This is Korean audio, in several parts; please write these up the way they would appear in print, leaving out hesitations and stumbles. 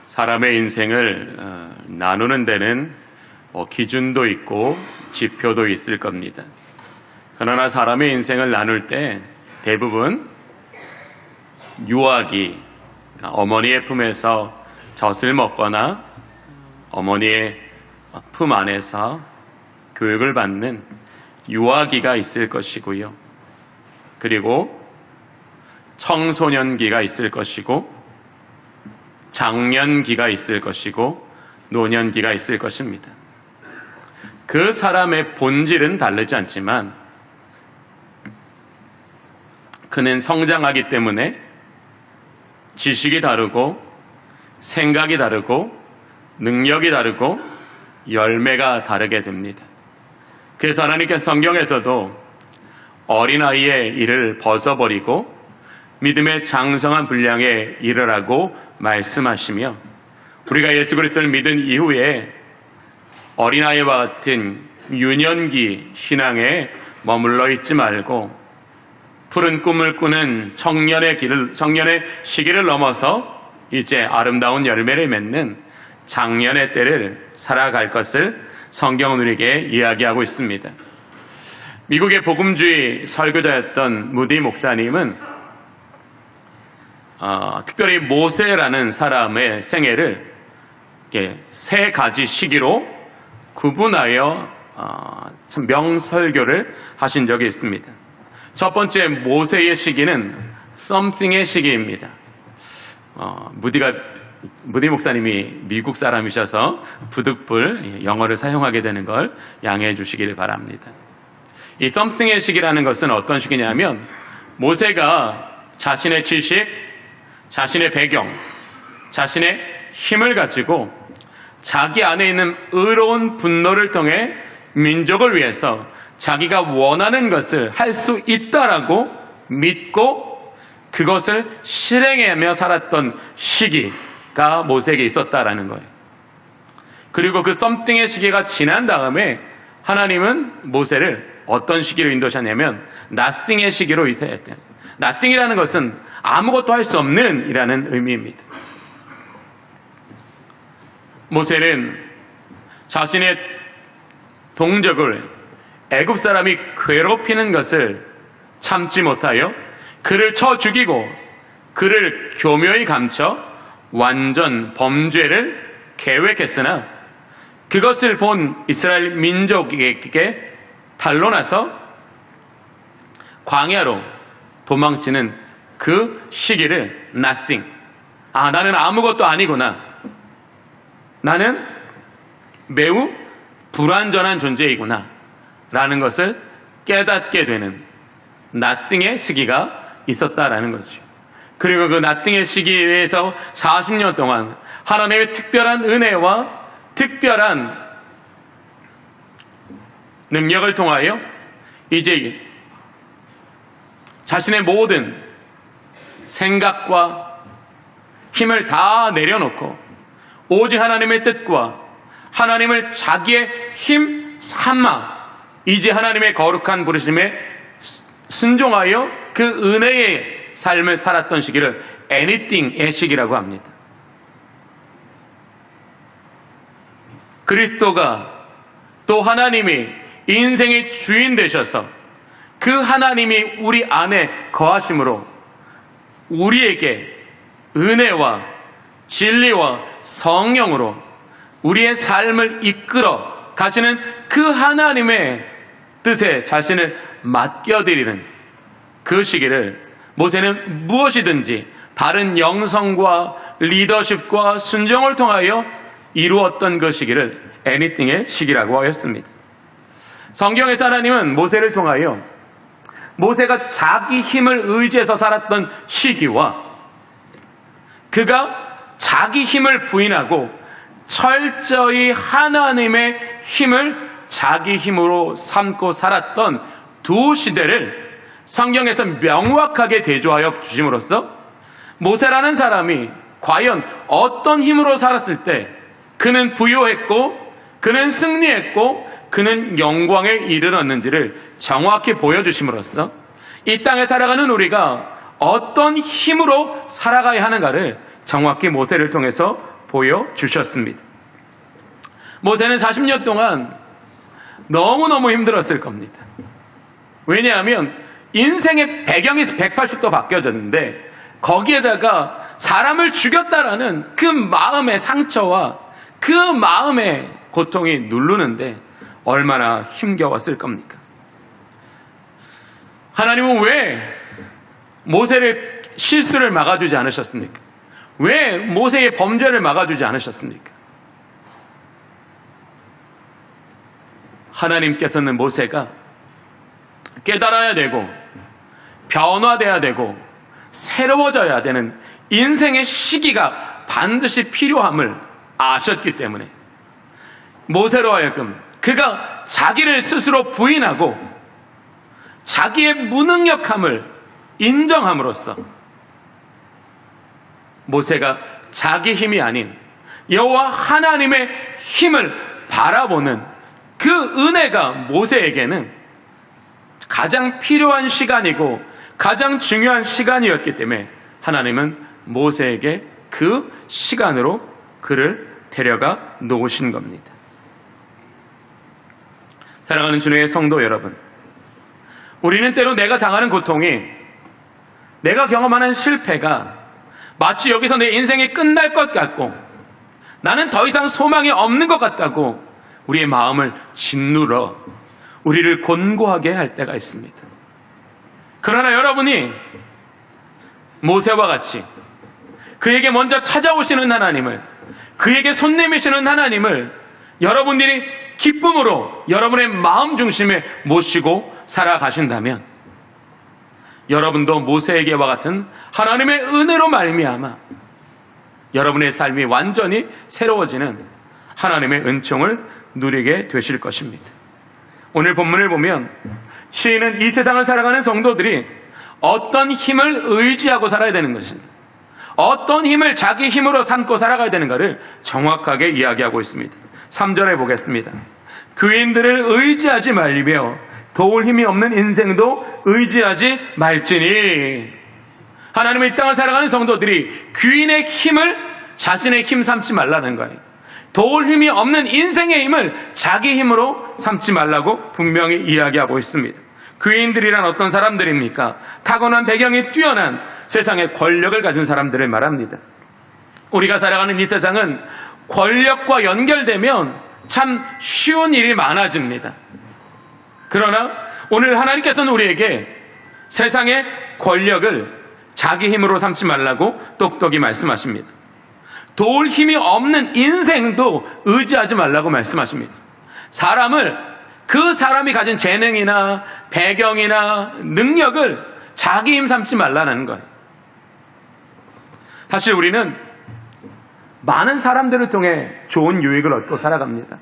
사람의 인생을 나누는 데는 기준도 있고 지표도 있을 겁니다. 그러나 사람의 인생을 나눌 때 대부분 유아기, 어머니의 품에서 젖을 먹거나 어머니의 품 안에서 교육을 받는 유아기가 있을 것이고요. 그리고 청소년기가 있을 것이고 장년기가 있을 것이고 노년기가 있을 것입니다. 그 사람의 본질은 다르지 않지만 그는 성장하기 때문에 지식이 다르고 생각이 다르고 능력이 다르고 열매가 다르게 됩니다. 그래서 하나님께서 성경에서도 어린아이의 일을 벗어버리고 믿음의 장성한 분량에 이르라고 말씀하시며 우리가 예수 그리스도를 믿은 이후에 어린아이와 같은 유년기 신앙에 머물러 있지 말고 푸른 꿈을 꾸는 청년의 시기를 넘어서 이제 아름다운 열매를 맺는 장년의 때를 살아갈 것을 성경은 우리에게 이야기하고 있습니다. 미국의 복음주의 설교자였던 무디 목사님은 특별히 모세라는 사람의 생애를 세 가지 시기로 구분하여 명설교를 하신 적이 있습니다. 첫 번째 모세의 시기는 something의 시기입니다. 무디 목사님이 미국 사람이셔서 부득불 영어를 사용하게 되는 걸 양해해 주시길 바랍니다. 이 something의 시기라는 것은 어떤 시기냐면 모세가 자신의 지식, 자신의 배경, 자신의 힘을 가지고 자기 안에 있는 의로운 분노를 통해 민족을 위해서 자기가 원하는 것을 할 수 있다라고 믿고 그것을 실행하며 살았던 시기가 모세에게 있었다라는 거예요. 그리고 그 something의 시기가 지난 다음에 하나님은 모세를 어떤 시기로 인도하셨냐면 nothing의 시기로 인도했대요. nothing이라는 것은 아무것도 할 수 없는 이라는 의미입니다. 모세는 자신의 동족을 애굽 사람이 괴롭히는 것을 참지 못하여 그를 쳐 죽이고 그를 교묘히 감춰 완전 범죄를 계획했으나 그것을 본 이스라엘 민족에게 탄로나서 광야로 도망치는 그 시기를 nothing, 나는 아무것도 아니구나, 나는 매우 불완전한 존재이구나 라는 것을 깨닫게 되는 nothing의 시기가 있었다라는 거죠. 그리고 그 nothing의 시기에서 40년 동안 하나님의 특별한 은혜와 특별한 능력을 통하여 이제 자신의 모든 생각과 힘을 다 내려놓고 오직 하나님의 뜻과 하나님을 자기의 힘 삼아 이제 하나님의 거룩한 부르심에 순종하여 그 은혜의 삶을 살았던 시기를 anything의 시기라고 합니다. 그리스도가 또 하나님이 인생의 주인 되셔서 그 하나님이 우리 안에 거하심으로 우리에게 은혜와 진리와 성령으로 우리의 삶을 이끌어 가시는 그 하나님의 뜻에 자신을 맡겨드리는 그 시기를 모세는 무엇이든지 바른 영성과 리더십과 순종을 통하여 이루었던 그 시기를 anything의 시기라고 하였습니다. 성경에서 하나님은 모세를 통하여 모세가 자기 힘을 의지해서 살았던 시기와 그가 자기 힘을 부인하고 철저히 하나님의 힘을 자기 힘으로 삼고 살았던 두 시대를 성경에서 명확하게 대조하여 주심으로써 모세라는 사람이 과연 어떤 힘으로 살았을 때 그는 부요했고 그는 승리했고 그는 영광에 이르렀는지를 정확히 보여주심으로써 이 땅에 살아가는 우리가 어떤 힘으로 살아가야 하는가를 정확히 모세를 통해서 보여주셨습니다. 모세는 40년 동안 너무너무 힘들었을 겁니다. 왜냐하면 인생의 배경이 180도 바뀌어졌는데 거기에다가 사람을 죽였다라는 그 마음의 상처와 그 마음의 고통이 누르는데 얼마나 힘겨웠을 겁니까? 하나님은 왜 모세의 실수를 막아주지 않으셨습니까? 왜 모세의 범죄를 막아주지 않으셨습니까? 하나님께서는 모세가 깨달아야 되고 변화돼야 되고 새로워져야 되는 인생의 시기가 반드시 필요함을 아셨기 때문에 모세로 하여금 그가 자기를 스스로 부인하고 자기의 무능력함을 인정함으로써 모세가 자기 힘이 아닌 여호와 하나님의 힘을 바라보는 그 은혜가 모세에게는 가장 필요한 시간이고 가장 중요한 시간이었기 때문에 하나님은 모세에게 그 시간으로 그를 데려가 놓으신 겁니다. 사랑하는 주님의 성도 여러분, 우리는 때로 내가 당하는 고통이, 내가 경험하는 실패가 마치 여기서 내 인생이 끝날 것 같고 나는 더 이상 소망이 없는 것 같다고 우리의 마음을 짓눌러 우리를 곤고하게 할 때가 있습니다. 그러나 여러분이 모세와 같이 그에게 먼저 찾아오시는 하나님을, 그에게 손 내미시는 하나님을 여러분들이 기쁨으로 여러분의 마음 중심에 모시고 살아가신다면 여러분도 모세에게와 같은 하나님의 은혜로 말미암아 여러분의 삶이 완전히 새로워지는 하나님의 은총을 누리게 되실 것입니다. 오늘 본문을 보면 시인은 이 세상을 살아가는 성도들이 어떤 힘을 의지하고 살아야 되는 것인가, 어떤 힘을 자기 힘으로 삼고 살아가야 되는가를 정확하게 이야기하고 있습니다. 3절에 보겠습니다. 귀인들을 의지하지 말리며 도울 힘이 없는 인생도 의지하지 말지니. 하나님의 이 땅을 살아가는 성도들이 귀인의 힘을 자신의 힘 삼지 말라는 거예요. 도울 힘이 없는 인생의 힘을 자기 힘으로 삼지 말라고 분명히 이야기하고 있습니다. 귀인들이란 어떤 사람들입니까? 타고난 배경이 뛰어난 세상의 권력을 가진 사람들을 말합니다. 우리가 살아가는 이 세상은 권력과 연결되면 참 쉬운 일이 많아집니다. 그러나 오늘 하나님께서는 우리에게 세상의 권력을 자기 힘으로 삼지 말라고 똑똑히 말씀하십니다. 도울 힘이 없는 인생도 의지하지 말라고 말씀하십니다. 사람을, 그 사람이 가진 재능이나 배경이나 능력을 자기 힘 삼지 말라는 거예요. 사실 우리는 많은 사람들을 통해 좋은 유익을 얻고 살아갑니다.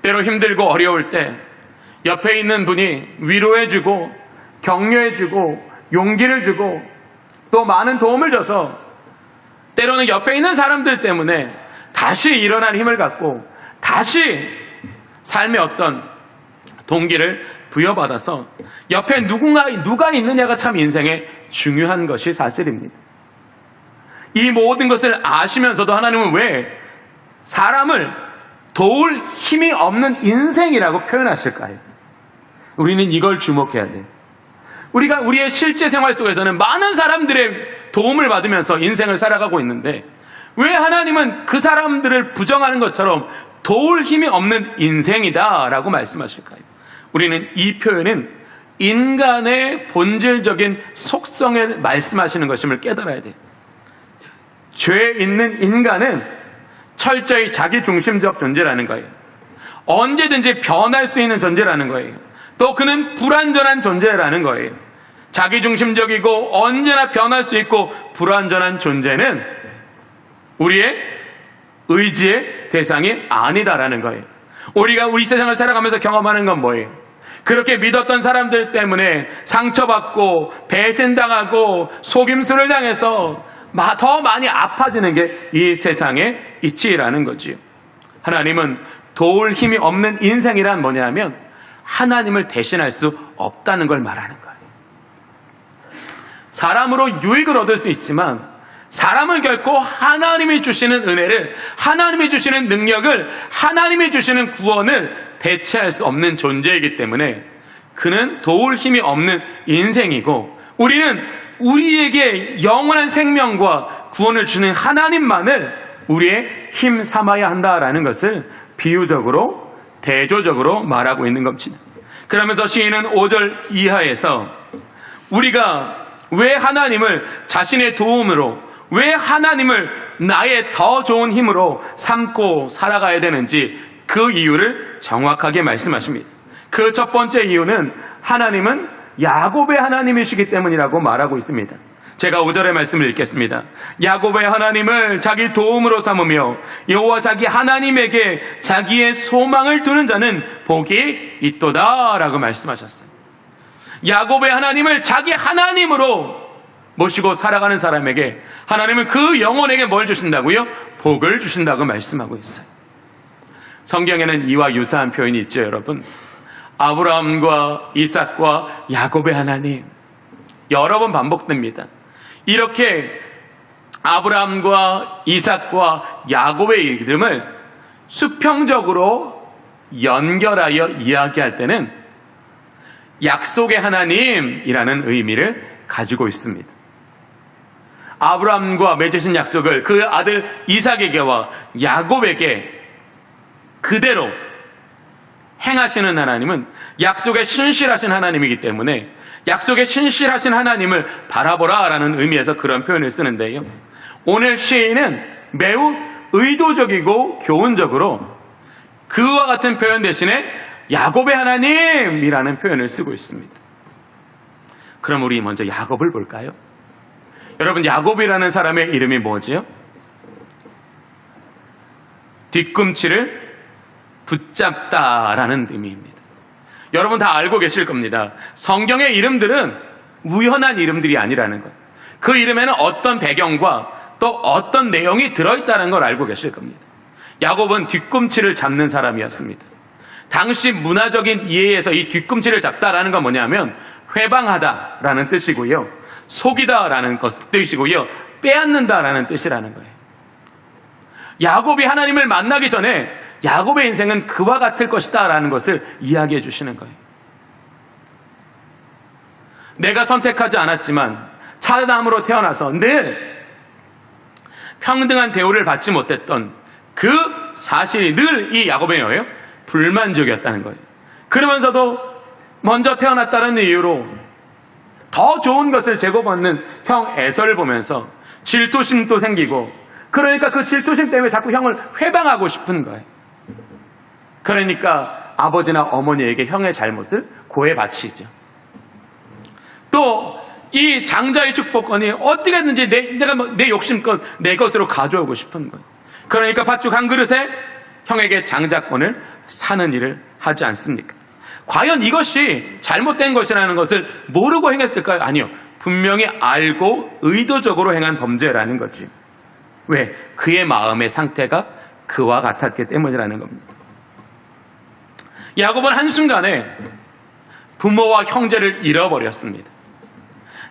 때로 힘들고 어려울 때 옆에 있는 분이 위로해주고 격려해주고 용기를 주고 또 많은 도움을 줘서 때로는 옆에 있는 사람들 때문에 다시 일어날 힘을 갖고 다시 삶의 어떤 동기를 부여받아서 옆에 누가 있느냐가 참 인생의 중요한 것이 사실입니다. 이 모든 것을 아시면서도 하나님은 왜 사람을 도울 힘이 없는 인생이라고 표현하실까요? 우리는 이걸 주목해야 돼요. 우리가 우리의 실제 생활 속에서는 많은 사람들의 도움을 받으면서 인생을 살아가고 있는데 왜 하나님은 그 사람들을 부정하는 것처럼 도울 힘이 없는 인생이다라고 말씀하실까요? 우리는 이 표현은 인간의 본질적인 속성을 말씀하시는 것임을 깨달아야 돼요. 죄 있는 인간은 철저히 자기중심적 존재라는 거예요. 언제든지 변할 수 있는 존재라는 거예요. 또 그는 불완전한 존재라는 거예요. 자기중심적이고 언제나 변할 수 있고 불완전한 존재는 우리의 의지의 대상이 아니다라는 거예요. 우리가 우리 세상을 살아가면서 경험하는 건 뭐예요? 그렇게 믿었던 사람들 때문에 상처받고 배신당하고 속임수를 당해서 더 많이 아파지는 게 이 세상의 이치라는 거지요. 하나님은 도울 힘이 없는 인생이란 뭐냐면 하나님을 대신할 수 없다는 걸 말하는 거예요. 사람으로 유익을 얻을 수 있지만 사람은 결코 하나님이 주시는 은혜를, 하나님이 주시는 능력을, 하나님이 주시는 구원을 대체할 수 없는 존재이기 때문에 그는 도울 힘이 없는 인생이고, 우리는 우리에게 영원한 생명과 구원을 주는 하나님만을 우리의 힘 삼아야 한다라는 것을 비유적으로, 대조적으로 말하고 있는 겁니다. 그러면서 시인은 5절 이하에서 우리가 왜 하나님을 자신의 도움으로, 왜 하나님을 나의 더 좋은 힘으로 삼고 살아가야 되는지 그 이유를 정확하게 말씀하십니다. 그 첫 번째 이유는 하나님은 야곱의 하나님이시기 때문이라고 말하고 있습니다. 제가 5절의 말씀을 읽겠습니다. 야곱의 하나님을 자기 도움으로 삼으며 여호와 자기 하나님에게 자기의 소망을 두는 자는 복이 있도다 라고 말씀하셨어요. 야곱의 하나님을 자기 하나님으로 모시고 살아가는 사람에게 하나님은 그 영혼에게 뭘 주신다고요? 복을 주신다고 말씀하고 있어요. 성경에는 이와 유사한 표현이 있죠, 여러분. 아브라함과 이삭과 야곱의 하나님, 여러 번 반복됩니다. 이렇게 아브라함과 이삭과 야곱의 이름을 수평적으로 연결하여 이야기할 때는 약속의 하나님이라는 의미를 가지고 있습니다. 아브라함과 맺으신 약속을 그 아들 이삭에게와 야곱에게 그대로 행하시는 하나님은 약속에 신실하신 하나님이기 때문에 약속에 신실하신 하나님을 바라보라 라는 의미에서 그런 표현을 쓰는데요. 오늘 시인은 매우 의도적이고 교훈적으로 그와 같은 표현 대신에 야곱의 하나님이라는 표현을 쓰고 있습니다. 그럼 우리 먼저 야곱을 볼까요? 여러분, 야곱이라는 사람의 이름이 뭐지요? 뒤꿈치를 붙잡다라는 의미입니다. 여러분 다 알고 계실 겁니다. 성경의 이름들은 우연한 이름들이 아니라는 것. 그 이름에는 어떤 배경과 또 어떤 내용이 들어있다는 걸 알고 계실 겁니다. 야곱은 뒤꿈치를 잡는 사람이었습니다. 당시 문화적인 이해에서 이 뒤꿈치를 잡다라는 건 뭐냐면 회방하다라는 뜻이고요, 속이다라는 뜻이고요, 빼앗는다라는 뜻이라는 거예요. 야곱이 하나님을 만나기 전에 야곱의 인생은 그와 같을 것이다 라는 것을 이야기해 주시는 거예요. 내가 선택하지 않았지만 차남으로 태어나서 늘 평등한 대우를 받지 못했던 그 사실이 늘 이 야곱의 뭐예요? 불만족이었다는 거예요. 그러면서도 먼저 태어났다는 이유로 더 좋은 것을 제공받는 형 에서를 보면서 질투심도 생기고, 그러니까 그 질투심 때문에 자꾸 형을 회방하고 싶은 거예요. 그러니까 아버지나 어머니에게 형의 잘못을 고해 바치죠. 또 이 장자의 축복권이 어떻게든지 내 욕심껏 내 것으로 가져오고 싶은 거예요. 그러니까 팥죽 한 그릇에 형에게 장자권을 사는 일을 하지 않습니까? 과연 이것이 잘못된 것이라는 것을 모르고 행했을까요? 아니요. 분명히 알고 의도적으로 행한 범죄라는 거지. 왜? 그의 마음의 상태가 그와 같았기 때문이라는 겁니다. 야곱은 한순간에 부모와 형제를 잃어버렸습니다.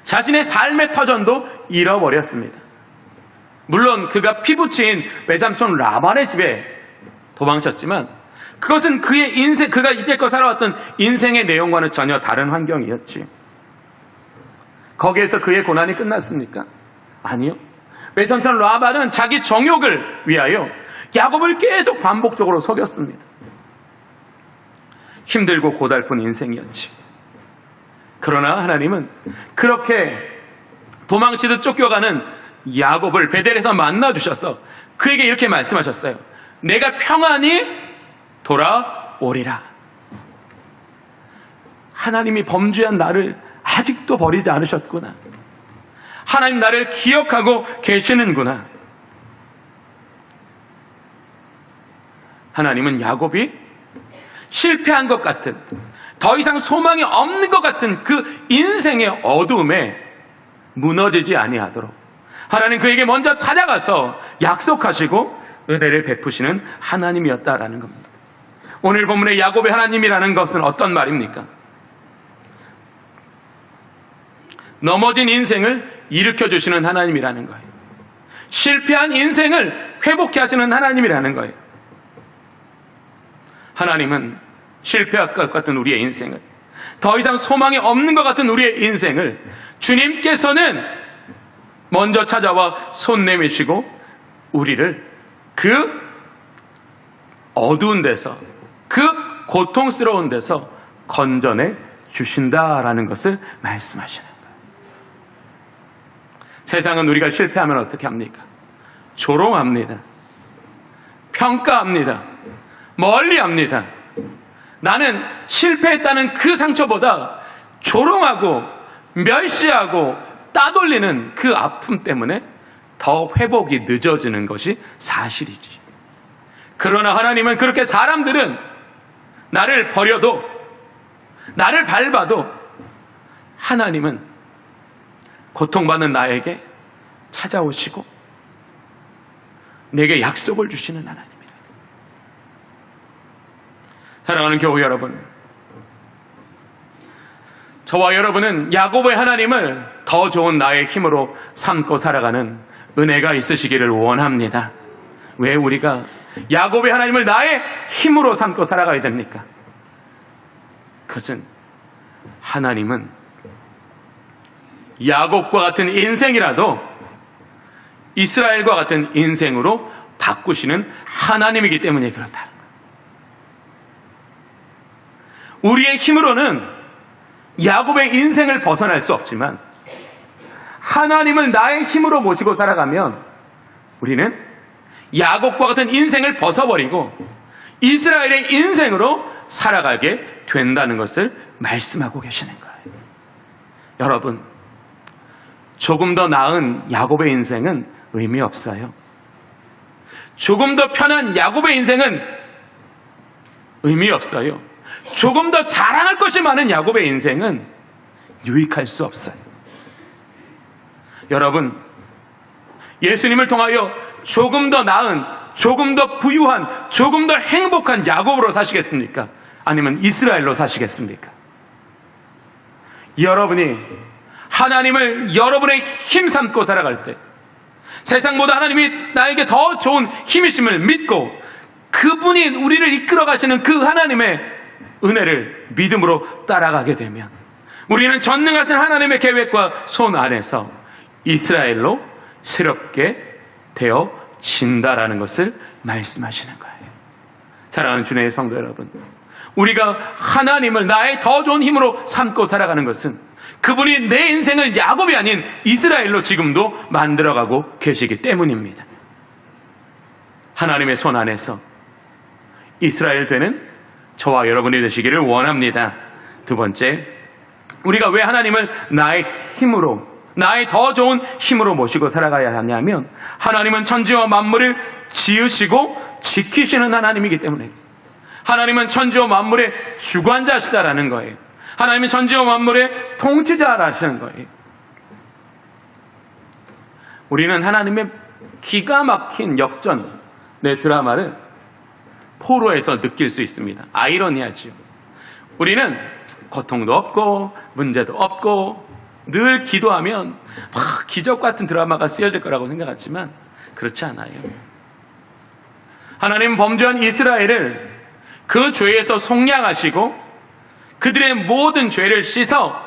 자신의 삶의 터전도 잃어버렸습니다. 물론 그가 피부치인 외삼촌 라반의 집에 도망쳤지만 그것은 그의 인생, 그가 이제껏 살아왔던 인생의 내용과는 전혀 다른 환경이었지. 거기에서 그의 고난이 끝났습니까? 아니요. 외삼촌 라반은 자기 정욕을 위하여 야곱을 계속 반복적으로 속였습니다. 힘들고 고달픈 인생이었지. 그러나 하나님은 그렇게 도망치듯 쫓겨가는 야곱을 베델에서 만나주셔서 그에게 이렇게 말씀하셨어요. 내가 평안히 돌아오리라. 하나님이 범죄한 나를 아직도 버리지 않으셨구나. 하나님 나를 기억하고 계시는구나. 하나님은 야곱이 실패한 것 같은, 더 이상 소망이 없는 것 같은 그 인생의 어두움에 무너지지 아니하도록 하나님 그에게 먼저 찾아가서 약속하시고 은혜를 베푸시는 하나님이었다라는 겁니다. 오늘 본문의 야곱의 하나님이라는 것은 어떤 말입니까? 넘어진 인생을 일으켜주시는 하나님이라는 거예요. 실패한 인생을 회복해 하시는 하나님이라는 거예요. 하나님은 실패할 것 같은 우리의 인생을, 더 이상 소망이 없는 것 같은 우리의 인생을 주님께서는 먼저 찾아와 손 내미시고 우리를 그 어두운 데서, 그 고통스러운 데서 건져내 주신다라는 것을 말씀하시는 거예요. 세상은 우리가 실패하면 어떻게 합니까? 조롱합니다. 평가합니다. 멀리합니다. 나는 실패했다는 그 상처보다 조롱하고 멸시하고 따돌리는 그 아픔 때문에 더 회복이 늦어지는 것이 사실이지. 그러나 하나님은 그렇게 사람들은 나를 버려도, 나를 밟아도 하나님은 고통받는 나에게 찾아오시고 내게 약속을 주시는 하나님이라. 사랑하는 교우 여러분, 저와 여러분은 야곱의 하나님을 더 좋은 나의 힘으로 삼고 살아가는 은혜가 있으시기를 원합니다. 왜 우리가 야곱의 하나님을 나의 힘으로 삼고 살아가야 됩니까? 그것은 하나님은 야곱과 같은 인생이라도 이스라엘과 같은 인생으로 바꾸시는 하나님이기 때문에 그렇다는 거예요. 우리의 힘으로는 야곱의 인생을 벗어날 수 없지만 하나님을 나의 힘으로 모시고 살아가면 우리는 야곱과 같은 인생을 벗어버리고 이스라엘의 인생으로 살아가게 된다는 것을 말씀하고 계시는 거예요. 여러분, 조금 더 나은 야곱의 인생은 의미 없어요. 조금 더 편한 야곱의 인생은 의미 없어요. 조금 더 자랑할 것이 많은 야곱의 인생은 유익할 수 없어요. 여러분, 예수님을 통하여 조금 더 나은, 조금 더 부유한, 조금 더 행복한 야곱으로 사시겠습니까? 아니면 이스라엘로 사시겠습니까? 여러분이 하나님을 여러분의 힘 삼고 살아갈 때, 세상보다 하나님이 나에게 더 좋은 힘이심을 믿고 그분이 우리를 이끌어 가시는 그 하나님의 은혜를 믿음으로 따라가게 되면 우리는 전능하신 하나님의 계획과 손 안에서 이스라엘로 새롭게 되어진다라는 것을 말씀하시는 거예요. 사랑하는 주님의 성도 여러분, 우리가 하나님을 나의 더 좋은 힘으로 삼고 살아가는 것은 그분이 내 인생을 야곱이 아닌 이스라엘로 지금도 만들어가고 계시기 때문입니다. 하나님의 손 안에서 이스라엘 되는 저와 여러분이 되시기를 원합니다. 두 번째, 우리가 왜 하나님을 나의 힘으로, 나의 더 좋은 힘으로 모시고 살아가야 하냐면 하나님은 천지와 만물을 지으시고 지키시는 하나님이기 때문에, 하나님은 천지와 만물의 주관자시다라는 거예요. 하나님은 천지와 만물의 통치자라시는 거예요. 우리는 하나님의 기가 막힌 역전의 드라마를 포로에서 느낄 수 있습니다. 아이러니하지요. 우리는 고통도 없고 문제도 없고 늘 기도하면 막 기적 같은 드라마가 쓰여질 거라고 생각하지만 그렇지 않아요. 하나님은 범죄한 이스라엘을 그 죄에서 속량하시고 그들의 모든 죄를 씻어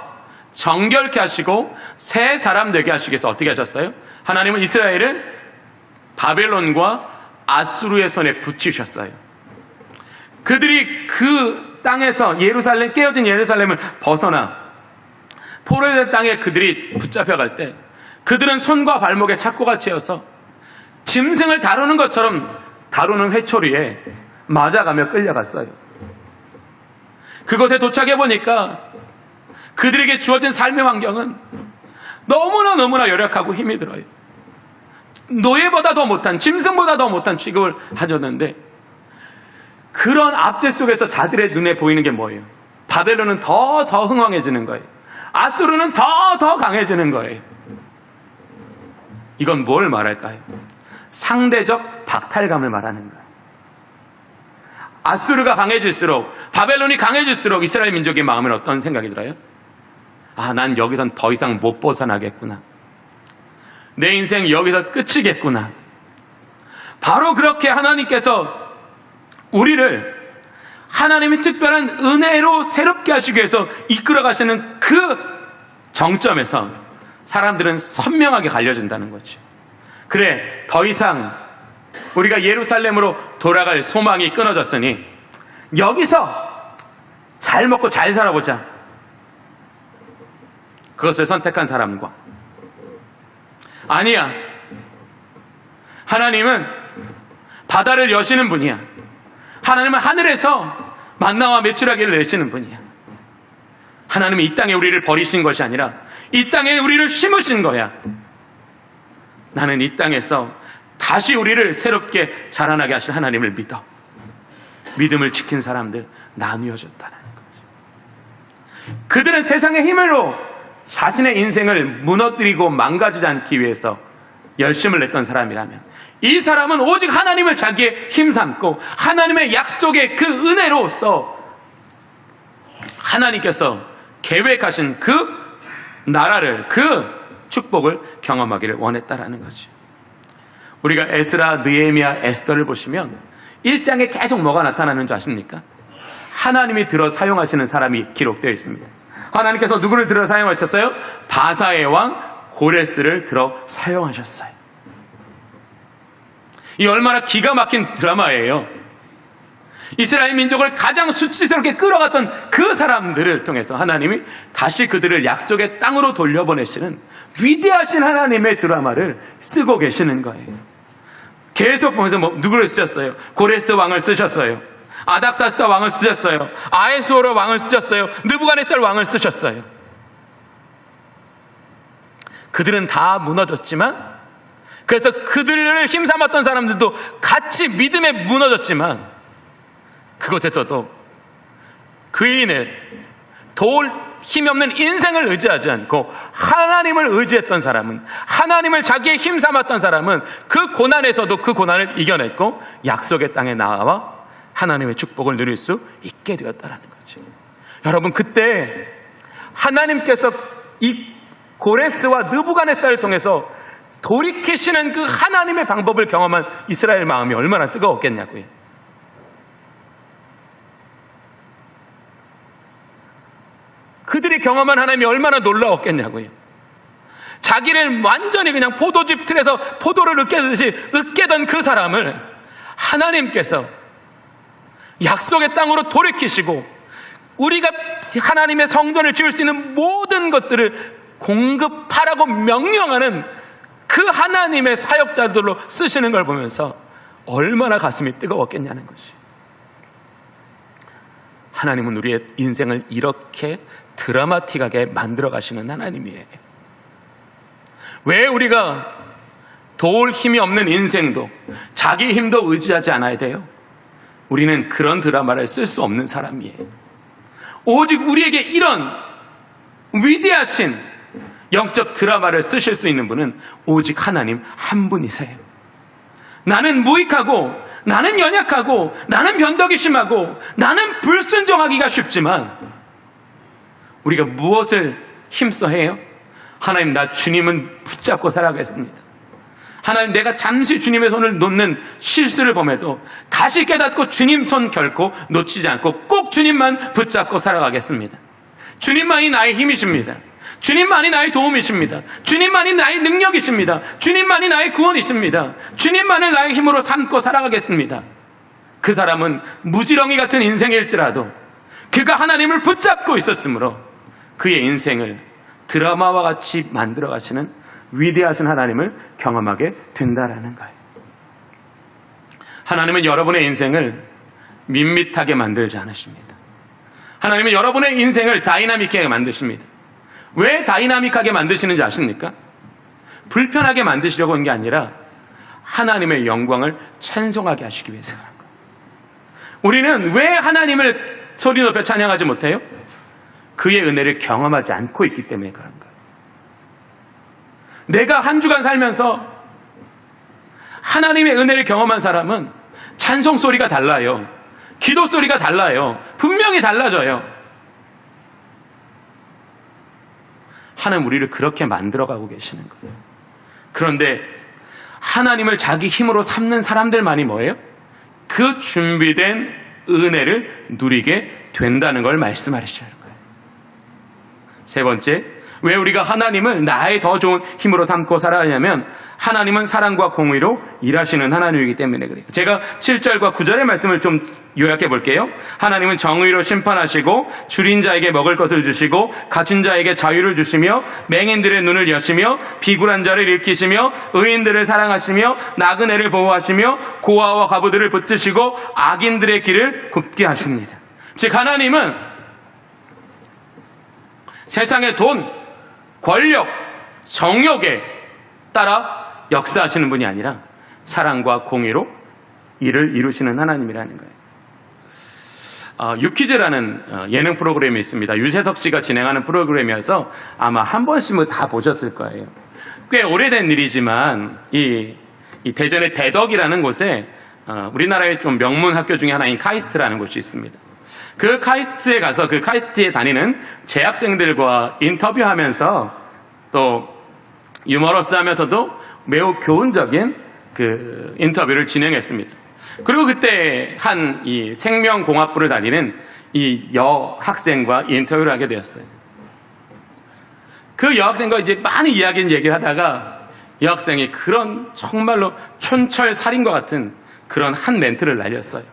정결케 하시고 새 사람 되게 하시기 위해서 어떻게 하셨어요? 하나님은 이스라엘을 바벨론과 아수르의 손에 붙이셨어요. 그들이 그 땅에서 예루살렘, 깨어진 예루살렘을 벗어나 포로의 땅에 그들이 붙잡혀갈 때 그들은 손과 발목에 착고가 채어서 짐승을 다루는 것처럼 다루는 회초리에 맞아가며 끌려갔어요. 그곳에 도착해 보니까 그들에게 주어진 삶의 환경은 너무나 열악하고 힘이 들어요. 노예보다 더 못한, 짐승보다 더 못한 취급을 하셨는데 그런 압제 속에서 자들의 눈에 보이는 게 뭐예요? 바벨론은 더 흥왕해지는 거예요. 아수르는 더 강해지는 거예요. 이건 뭘 말할까요? 상대적 박탈감을 말하는 거예요. 아수르가 강해질수록, 바벨론이 강해질수록 이스라엘 민족의 마음은 어떤 생각이 들어요? 아, 난 여기선 더 이상 못 벗어나겠구나. 내 인생 여기서 끝이겠구나. 바로 그렇게 하나님께서 우리를 하나님의 특별한 은혜로 새롭게 하시기 위해서 이끌어 가시는 그 정점에서 사람들은 선명하게 갈려진다는 거죠. 그래, 더 이상 우리가 예루살렘으로 돌아갈 소망이 끊어졌으니 여기서 잘 먹고 잘 살아보자. 그것을 선택한 사람과, 아니야, 하나님은 바다를 여시는 분이야. 하나님은 하늘에서 만나와 메추라기를 내시는 분이야. 하나님은 이 땅에 우리를 버리신 것이 아니라 이 땅에 우리를 심으신 거야. 나는 이 땅에서 다시 우리를 새롭게 자라나게 하실 하나님을 믿어. 믿음을 지킨 사람들 나누어졌다는 거죠. 그들은 세상의 힘으로 자신의 인생을 무너뜨리고 망가지지 않기 위해서 열심을 냈던 사람이라면, 이 사람은 오직 하나님을 자기의 힘삼고 하나님의 약속의 그 은혜로서 하나님께서 계획하신 그 나라를, 그 축복을 경험하기를 원했다라는 거죠. 우리가 에스라, 느헤미야, 에스더를 보시면 1장에 계속 뭐가 나타나는 줄 아십니까? 하나님이 들어 사용하시는 사람이 기록되어 있습니다. 하나님께서 누구를 들어 사용하셨어요? 바사의 왕 고레스를 들어 사용하셨어요. 이 얼마나 기가 막힌 드라마예요. 이스라엘 민족을 가장 수치스럽게 끌어갔던 그 사람들을 통해서 하나님이 다시 그들을 약속의 땅으로 돌려보내시는 위대하신 하나님의 드라마를 쓰고 계시는 거예요. 계속 보면서 누구를 쓰셨어요? 고레스 왕을 쓰셨어요. 아닥사스다 왕을 쓰셨어요. 아에수오르 왕을 쓰셨어요. 느부갓네살 왕을 쓰셨어요. 그들은 다 무너졌지만, 그래서 그들을 힘삼았던 사람들도 같이 믿음에 무너졌지만, 그곳에서도 그인을 도울 힘이 없는 인생을 의지하지 않고 하나님을 의지했던 사람은, 하나님을 자기의 힘삼았던 사람은 그 고난에서도 그 고난을 이겨냈고 약속의 땅에 나와 하나님의 축복을 누릴 수 있게 되었다는 거죠. 여러분, 그때 하나님께서 이 고레스와 느부갓네살을 통해서 돌이키시는 그 하나님의 방법을 경험한 이스라엘 마음이 얼마나 뜨거웠겠냐고요. 그들이 경험한 하나님이 얼마나 놀라웠겠냐고요. 자기를 완전히 그냥 포도즙 틀에서 포도를 으깨듯이 으깨던 그 사람을 하나님께서 약속의 땅으로 돌이키시고 우리가 하나님의 성전을 지을 수 있는 모든 것들을 공급하라고 명령하는 그 하나님의 사역자들로 쓰시는 걸 보면서 얼마나 가슴이 뜨거웠겠냐는 것이. 하나님은 우리의 인생을 이렇게 드라마틱하게 만들어 가시는 하나님이에요. 왜 우리가 도울 힘이 없는 인생도 자기 힘도 의지하지 않아야 돼요? 우리는 그런 드라마를 쓸 수 없는 사람이에요. 오직 우리에게 이런 위대하신 영적 드라마를 쓰실 수 있는 분은 오직 하나님 한 분이세요. 나는 무익하고, 나는 연약하고, 나는 변덕이 심하고, 나는 불순종하기가 쉽지만 우리가 무엇을 힘써 해요? 하나님, 나 주님은 붙잡고 살아가겠습니다. 하나님, 내가 잠시 주님의 손을 놓는 실수를 범해도 다시 깨닫고 주님 손 결코 놓치지 않고 꼭 주님만 붙잡고 살아가겠습니다. 주님만이 나의 힘이십니다. 주님만이 나의 도움이십니다. 주님만이 나의 능력이십니다. 주님만이 나의 구원이십니다. 주님만을 나의 힘으로 삼고 살아가겠습니다. 그 사람은 무지렁이 같은 인생일지라도 그가 하나님을 붙잡고 있었으므로 그의 인생을 드라마와 같이 만들어 가시는 위대하신 하나님을 경험하게 된다라는 거예요. 하나님은 여러분의 인생을 밋밋하게 만들지 않으십니다. 하나님은 여러분의 인생을 다이나믹하게 만드십니다. 왜 다이나믹하게 만드시는지 아십니까? 불편하게 만드시려고 한 게 아니라 하나님의 영광을 찬송하게 하시기 위해서 그런 거예요. 우리는 왜 하나님을 소리 높여 찬양하지 못해요? 그의 은혜를 경험하지 않고 있기 때문에 그런 거예요. 내가 한 주간 살면서 하나님의 은혜를 경험한 사람은 찬송 소리가 달라요. 기도 소리가 달라요. 분명히 달라져요. 하나님 우리를 그렇게 만들어가고 계시는 거예요. 그런데 하나님을 자기 힘으로 삼는 사람들만이 뭐예요? 그 준비된 은혜를 누리게 된다는 걸 말씀하시는 거예요. 세 번째, 왜 우리가 하나님을 나의 더 좋은 힘으로 삼고 살아야 하냐면 하나님은 사랑과 공의로 일하시는 하나님이기 때문에 그래요. 제가 7절과 9절의 말씀을 좀 요약해 볼게요. 하나님은 정의로 심판하시고 줄인 자에게 먹을 것을 주시고 갇힌 자에게 자유를 주시며 맹인들의 눈을 여시며 비굴한 자를 일으키시며 의인들을 사랑하시며 나그네를 보호하시며 고아와 과부들을 붙드시고 악인들의 길을 굽게 하십니다. 즉 하나님은 세상의 돈, 권력, 정욕에 따라 역사하시는 분이 아니라 사랑과 공의로 일을 이루시는 하나님이라는 거예요. 유퀴즈라는 예능 프로그램이 있습니다. 유재석 씨가 진행하는 프로그램이어서 아마 한 번씩은 다 보셨을 거예요. 꽤 오래된 일이지만 이 대전의 대덕이라는 곳에 우리나라의 좀 명문 학교 중에 하나인 카이스트라는 곳이 있습니다. 그 카이스트에 가서 그 카이스트에 다니는 재학생들과 인터뷰하면서 또 유머러스하면서도 매우 교훈적인 그 인터뷰를 진행했습니다. 그리고 그때 한 이 생명공학부를 다니는 이 여학생과 인터뷰를 하게 되었어요. 그 여학생과 이제 많은 얘기를 하다가 여학생이 그런 정말로 촌철살인과 같은 그런 한 멘트를 날렸어요.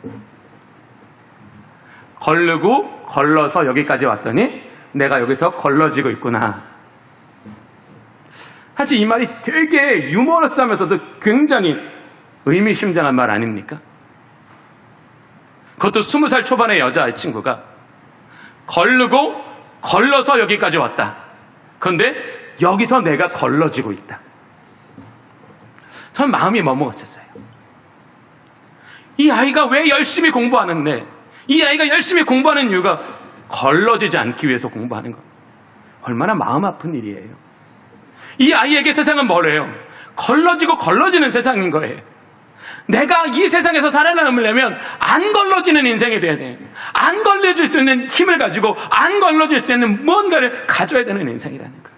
걸르고 걸러서 여기까지 왔더니 내가 여기서 걸러지고 있구나. 사실 이 말이 되게 유머러스하면서도 굉장히 의미심장한 말 아닙니까? 그것도 20살 초반의 여자친구가 걸르고 걸러서 여기까지 왔다. 그런데 여기서 내가 걸러지고 있다. 전 마음이 머뭇했어요. 이 아이가 왜 열심히 공부하는데 이 아이가 열심히 공부하는 이유가 걸러지지 않기 위해서 공부하는 것. 얼마나 마음 아픈 일이에요. 이 아이에게 세상은 뭐래요? 걸러지고 걸러지는 세상인 거예요. 내가 이 세상에서 살아남으려면 안 걸러지는 인생이 돼야 돼요. 안 걸러질 수 있는 힘을 가지고 안 걸러질 수 있는 뭔가를 가져야 되는 인생이라는 거예요.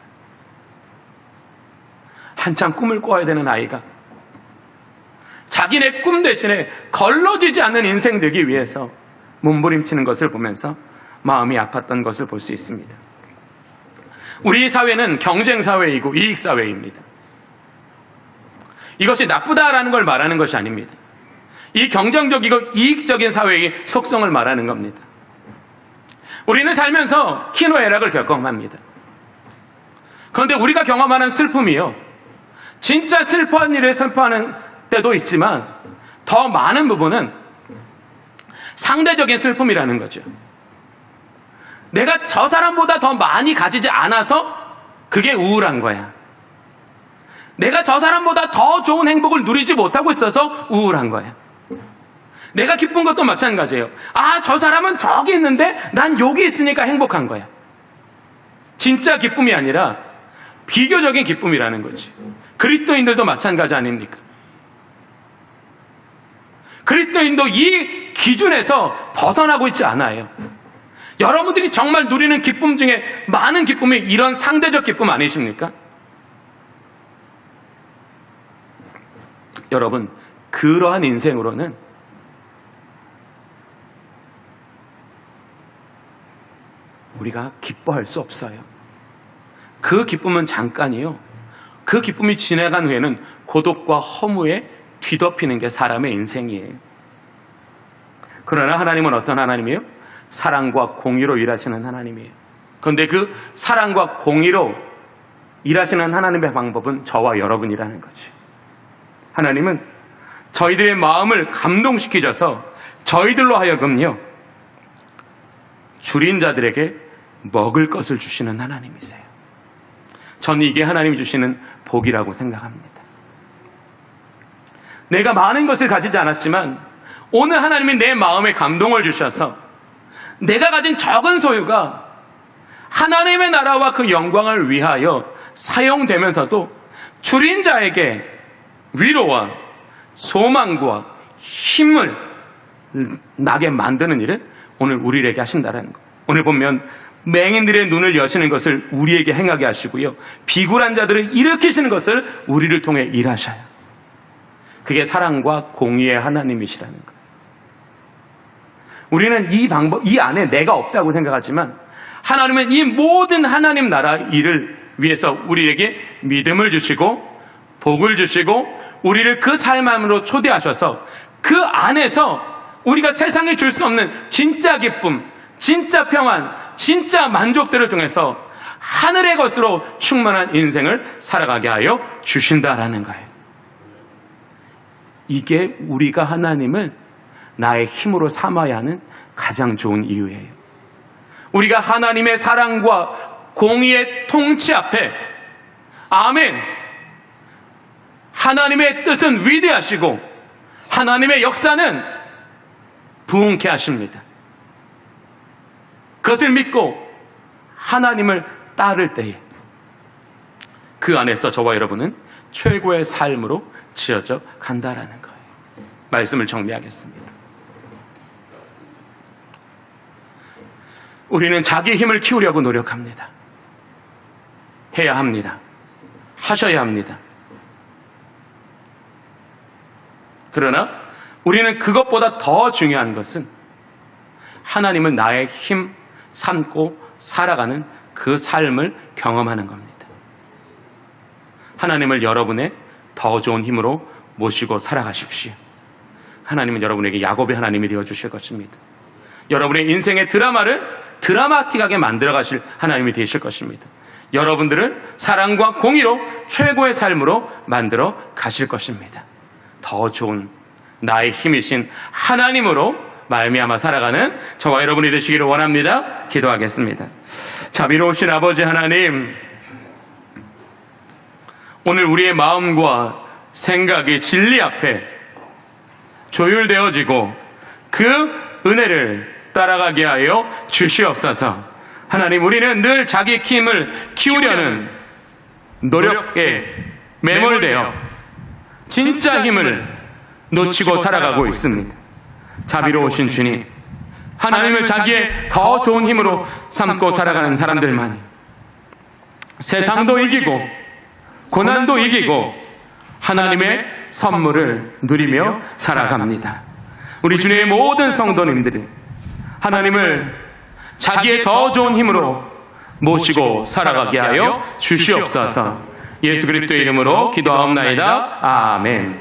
한참 꿈을 꿔야 되는 아이가 자기네 꿈 대신에 걸러지지 않는 인생 되기 위해서 몸부림치는 것을 보면서 마음이 아팠던 것을 볼 수 있습니다. 우리 사회는 경쟁사회이고 이익사회입니다. 이것이 나쁘다라는 걸 말하는 것이 아닙니다. 이 경쟁적이고 이익적인 사회의 속성을 말하는 겁니다. 우리는 살면서 희노애락을 경험합니다. 그런데 우리가 경험하는 슬픔이요, 진짜 슬퍼한 일을 슬퍼하는 때도 있지만 더 많은 부분은 상대적인 슬픔이라는 거죠. 내가 저 사람보다 더 많이 가지지 않아서 그게 우울한 거야. 내가 저 사람보다 더 좋은 행복을 누리지 못하고 있어서 우울한 거야. 내가 기쁜 것도 마찬가지예요. 아, 저 사람은 저기 있는데 난 여기 있으니까 행복한 거야. 진짜 기쁨이 아니라 비교적인 기쁨이라는 거지. 그리스도인들도 마찬가지 아닙니까? 그리스도인도 이 기준에서 벗어나고 있지 않아요. 여러분들이 정말 누리는 기쁨 중에 많은 기쁨이 이런 상대적 기쁨 아니십니까? 여러분, 그러한 인생으로는 우리가 기뻐할 수 없어요. 그 기쁨은 잠깐이요. 그 기쁨이 지나간 후에는 고독과 허무에 뒤덮이는 게 사람의 인생이에요. 그러나 하나님은 어떤 하나님이에요? 사랑과 공의로 일하시는 하나님이에요. 그런데 그 사랑과 공의로 일하시는 하나님의 방법은 저와 여러분이라는 거죠. 하나님은 저희들의 마음을 감동시키셔서 저희들로 하여금요, 줄인 자들에게 먹을 것을 주시는 하나님이세요. 저는 이게 하나님이 주시는 복이라고 생각합니다. 내가 많은 것을 가지지 않았지만 오늘 하나님이 내 마음에 감동을 주셔서 내가 가진 적은 소유가 하나님의 나라와 그 영광을 위하여 사용되면서도 줄인 자에게 위로와 소망과 힘을 나게 만드는 일을 오늘 우리에게 하신다는 거예요. 오늘 보면 맹인들의 눈을 여시는 것을 우리에게 행하게 하시고요. 비굴한 자들을 일으키시는 것을 우리를 통해 일하셔요. 그게 사랑과 공의의 하나님이시라는 거예요. 우리는 이 방법, 이 안에 내가 없다고 생각하지만 하나님은 이 모든 하나님 나라 일을 위해서 우리에게 믿음을 주시고 복을 주시고 우리를 그 삶 안으로 초대하셔서 그 안에서 우리가 세상에 줄 수 없는 진짜 기쁨, 진짜 평안, 진짜 만족들을 통해서 하늘의 것으로 충만한 인생을 살아가게 하여 주신다라는 거예요. 이게 우리가 하나님을 나의 힘으로 삼아야 하는 가장 좋은 이유예요. 우리가 하나님의 사랑과 공의의 통치 앞에 아멘, 하나님의 뜻은 위대하시고 하나님의 역사는 부흥케 하십니다. 그것을 믿고 하나님을 따를 때에 그 안에서 저와 여러분은 최고의 삶으로 지어져 간다라는 거예요. 말씀을 정리하겠습니다. 우리는 자기 힘을 키우려고 노력합니다. 해야 합니다. 하셔야 합니다. 그러나 우리는 그것보다 더 중요한 것은 하나님은 나의 힘 삼고 살아가는 그 삶을 경험하는 겁니다. 하나님을 여러분의 더 좋은 힘으로 모시고 살아가십시오. 하나님은 여러분에게 야곱의 하나님이 되어주실 것입니다. 여러분의 인생의 드라마를 드라마틱하게 만들어 가실 하나님이 되실 것입니다. 여러분들을 사랑과 공의로 최고의 삶으로 만들어 가실 것입니다. 더 좋은 나의 힘이신 하나님으로 말미암아 살아가는 저와 여러분이 되시기를 원합니다. 기도하겠습니다. 자비로우신 아버지 하나님, 오늘 우리의 마음과 생각이 진리 앞에 조율되어지고 그 은혜를 따라가게 하여 주시옵소서. 하나님, 우리는 늘 자기 힘을 키우려는 노력에 매몰되어 진짜 힘을 놓치고 살아가고 있습니다. 자비로우신 주님, 하나님을 자기의 더 좋은 힘으로 삼고 살아가는 사람들만이 세상도 이기고 고난도 이기고 하나님의 선물을 누리며 살아갑니다. 우리 주님의 모든 성도님들이 하나님을 자기의 더 좋은 힘으로 모시고 살아가게 하여 주시옵소서. 예수 그리스도의 이름으로 기도하옵나이다. 아멘.